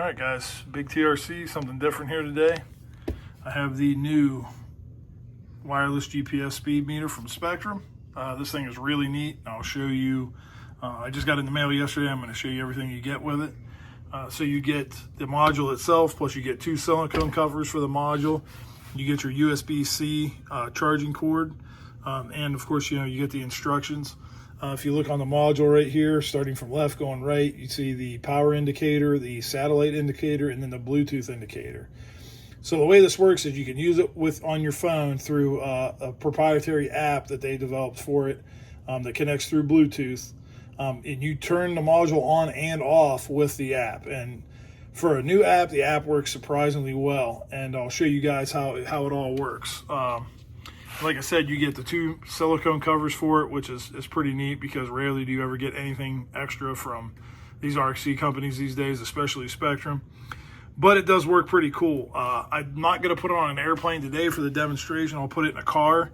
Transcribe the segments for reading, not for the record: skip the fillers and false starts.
Alright guys, big TRC, something different here today. I have the new wireless GPS speed meter from Spektrum. This thing is really neat. I'll show you, I just got it in the mail yesterday. I'm going to show you everything you get with it. So you get the module itself, plus you get two silicone covers for the module. You get your USB-C charging cord, and of course, you get the instructions. If you look on the module right here, starting from left going right, you see the power indicator, the satellite indicator, and then the Bluetooth indicator. So the way this works is you can use it on your phone through a proprietary app that they developed for it that connects through Bluetooth. And you turn the module on and off with the app. And for a new app, the app works surprisingly well. And I'll show you guys how it all works. Like I said, you get the two silicone covers for it, which is pretty neat because rarely do you ever get anything extra from these RC companies these days, especially Spektrum. But it does work pretty cool. I'm not going to put it on an airplane today for the demonstration. I'll put it in a car.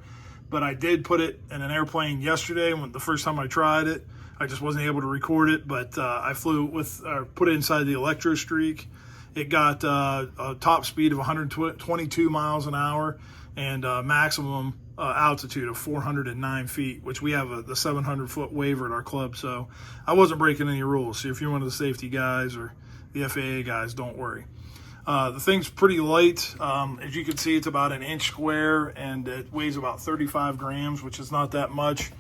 But I did put it in an airplane yesterday when the first time I tried it. I just wasn't able to record it, but I put it inside the Electro Streak. It got a top speed of 122 miles an hour and maximum altitude of 409 feet, which we have the 700-foot waiver at our club, so I wasn't breaking any rules. So if you're one of the safety guys or the FAA guys, don't worry. The thing's pretty light. As you can see, it's about an inch square, and it weighs about 35 grams, which is not that much.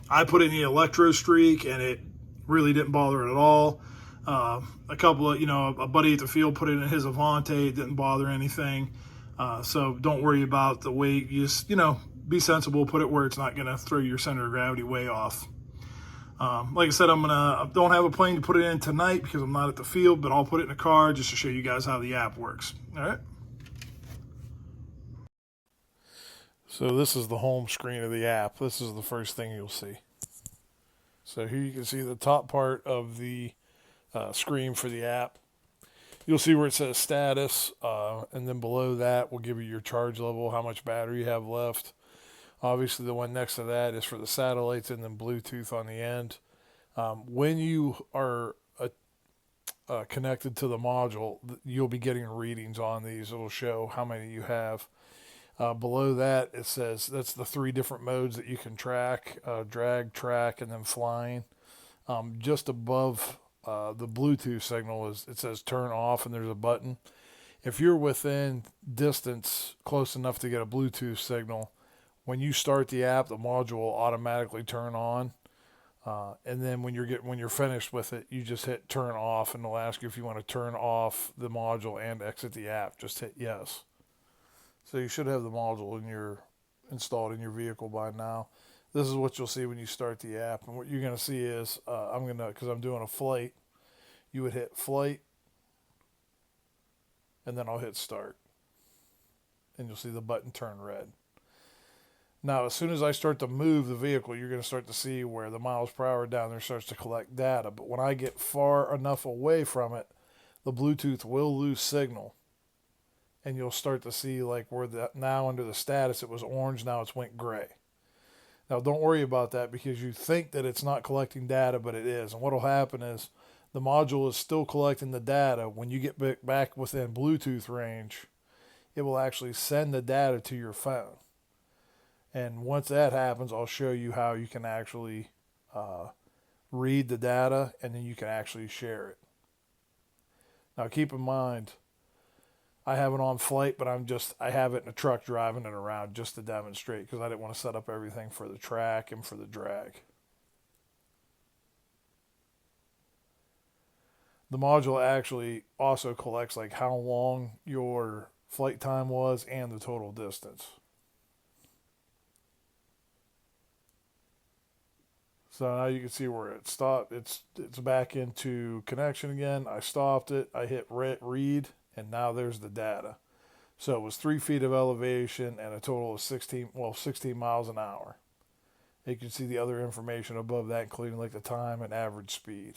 I put it in the Electro Streak, and it really didn't bother it at all. A couple of, a buddy at the field put it in his Avante. It didn't bother anything. So don't worry about the weight. You just, be sensible. Put it where it's not going to throw your center of gravity way off. Like I said, I don't have a plane to put it in tonight because I'm not at the field, but I'll put it in a car just to show you guys how the app works. All right. So this is the home screen of the app. This is the first thing you'll see. So here you can see the top part of the screen for the app. You'll see where it says status, and then below that will give you your charge level, how much battery you have left. Obviously, the one next to that is for the satellites and then Bluetooth on the end. When you are connected to the module, you'll be getting readings on these. It'll show how many you have. Below that, it says that's the 3 different modes that you can track, drag, track, and then flying. Just above the Bluetooth signal, it says turn off, and there's a button. If you're within distance close enough to get a Bluetooth signal, when you start the app, the module will automatically turn on. And then when you're finished with it, you just hit turn off, and it'll ask you if you want to turn off the module and exit the app. Just hit yes. So you should have the module installed in your vehicle by now. This is what you'll see when you start the app. And what you're going to see is, because I'm doing a flight, you would hit flight, and then I'll hit start. And you'll see the button turn red. Now, as soon as I start to move the vehicle, you're going to start to see where the miles per hour down there starts to collect data. But when I get far enough away from it, the Bluetooth will lose signal. And you'll start to see now under the status, it was orange, now it's went gray. Now, don't worry about that because you think that it's not collecting data, but it is. And what will happen is the module is still collecting the data. When you get back within Bluetooth range, it will actually send the data to your phone. And once that happens, I'll show you how you can actually read the data, and then you can actually share it. Now, keep in mind, I have it on flight, but I have it in a truck driving it around just to demonstrate because I didn't want to set up everything for the track and for the drag. The module actually also collects how long your flight time was and the total distance. So now you can see where it stopped. It's back into connection again. I stopped it. I hit read, and now there's the data. So it was 3 feet of elevation and a total of 16 miles an hour. You can see the other information above that, including the time and average speed.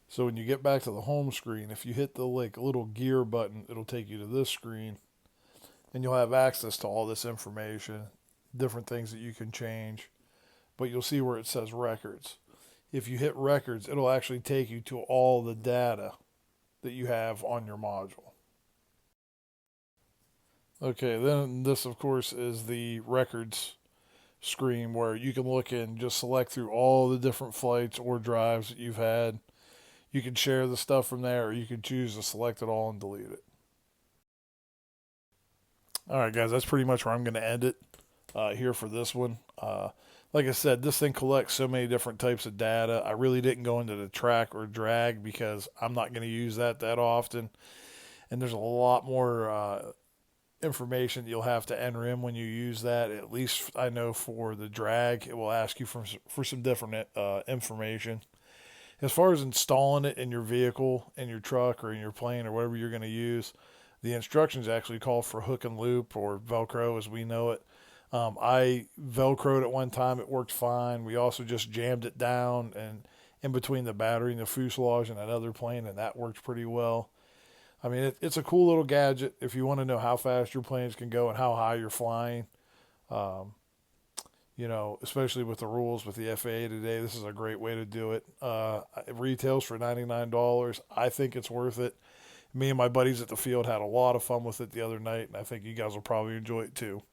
So when you get back to the home screen, if you hit the little gear button, it'll take you to this screen. And you'll have access to all this information, different things that you can change. but you'll see where it says records. If you hit records, it'll actually take you to all the data that you have on your module. Okay, then this, of course, is the records screen where you can look and just select through all the different flights or drives that you've had. You can share the stuff from there, or you can choose to select it all and delete it. All right, guys, that's pretty much where I'm going to end it here for this one. Like I said, this thing collects so many different types of data. I really didn't go into the track or drag because I'm not going to use that often. And there's a lot more information you'll have to enter in when you use that. At least I know for the drag, it will ask you for some different information. As far as installing it in your vehicle, in your truck, or in your plane, or whatever you're going to use, the instructions actually call for hook and loop, or Velcro as we know it. I Velcroed it one time. It worked fine. We also just jammed it down and in between the battery and the fuselage and another plane, and that worked pretty well. I mean, it's a cool little gadget if you want to know how fast your planes can go and how high you're flying. Um, especially with the rules with the FAA today, this is a great way to do it. It retails for $99. I think it's worth it. Me and my buddies at the field had a lot of fun with it the other night, and I think you guys will probably enjoy it too.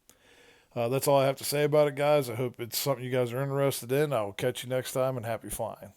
That's all I have to say about it, guys. I hope it's something you guys are interested in. I will catch you next time, and happy flying.